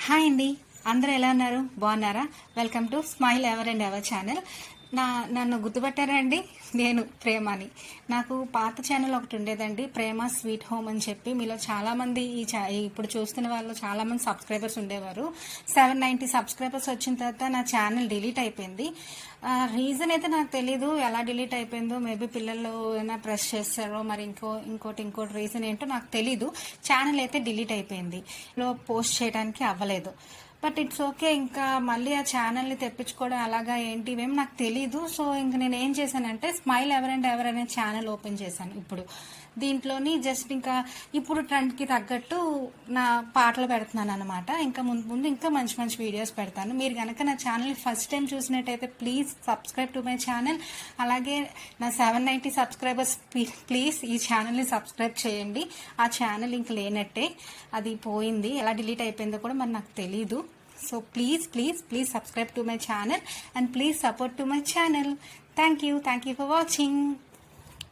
Hi అండి, అందరూ ఎలా ఉన్నారు? బాగున్నారా? Welcome to smile ever and ever channel. నన్ను గుర్తుపట్టారా అండి? నేను ప్రేమని. నాకు పాత ఛానల్ ఒకటి ఉండేదండి, ప్రేమ స్వీట్ హోమ్ అని చెప్పి. మీలో చాలామంది ఇప్పుడు చూస్తున్న వాళ్ళు చాలామంది సబ్స్క్రైబర్స్ ఉండేవారు. 790 సబ్స్క్రైబర్స్ వచ్చిన తర్వాత నా ఛానల్ డిలీట్ అయిపోయింది. రీజన్ అయితే నాకు తెలీదు, ఎలా డిలీట్ అయిపోయిందో. మేబీ పిల్లలు ఏమైనా ప్రెస్ చేస్తారో, మరి ఇంకోటి రీజన్ ఏంటో నాకు తెలీదు. ఛానల్ అయితే డిలీట్ అయిపోయింది, పోస్ట్ చేయడానికి అవ్వలేదు. But it's okay. ఇంకా మళ్ళీ ఆ ఛానల్ని తెప్పించుకోవడం అలాగా ఏంటి ఇవేం నాకు తెలీదు. సో ఇంక నేను ఏం చేశానంటే స్మైల్ ఎవర్ అండ్ ఎవర్ అనే ఛానల్ ఓపెన్ చేశాను. ఇప్పుడు దీంట్లోని జస్ట్ ఇంకా ఇప్పుడు ట్రెండ్కి తగ్గట్టు నా పాటలు పెడుతున్నాను అనమాట. ఇంకా ముందు ఇంకా మంచి మంచి వీడియోస్ పెడతాను. మీరు కనుక నా ఛానల్ ఫస్ట్ టైం చూసినట్టయితే please subscribe to my channel. అలాగే నా 790 సబ్స్క్రైబర్స్ ప్లీజ్ ఈ ఛానల్ని సబ్స్క్రైబ్ చేయండి. ఆ ఛానల్ ఇంక లేనట్టే, అది పోయింది. ఎలా డిలీట్ అయిపోయిందో కూడా మరి నాకు తెలీదు. So please subscribe to my channel and please support to my channel. Thank you for watching.